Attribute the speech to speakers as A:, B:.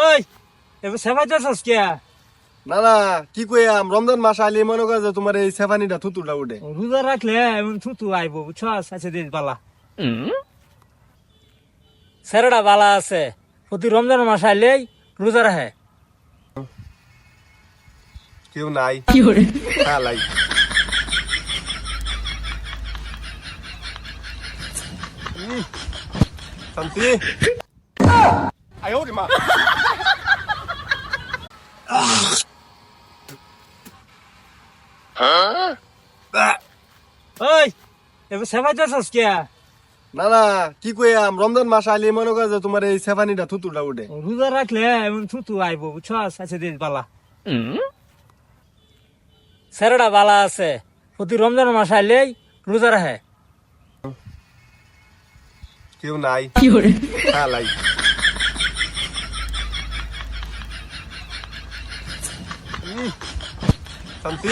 A: ওই এবার সেবাই যাচ্ছিস কে?
B: না না কি কইয়াম রমজান মাস আইলে মনে করে যে তোমার এই সেফানিটা থুতুটা উঠে।
A: রোজা রাখলে এমন থুতু আইব বুঝছস? আচ্ছা দিস বালা সেরাটা বালা আছে, প্রতি রমজান মাস আইলেই রোজা রাখে।
B: কেউ নাই লাই শান্তি।
A: ওই এবার সেবাই যাচ্ছিস কে?
B: না না কি কইয়াম রমজান মাস আইলে মনে করে যে তোমার এই সেফানিটা থুতুটা উঠে।
A: রোজা রাখলে এমন থুতু আইব বুঝছস? আচ্ছা দিস বালা সেরাটা বালা আছে, প্রতি রমজান মাস আইলেই রোজা রাখে।
B: কেউ নাই লাই শান্তি।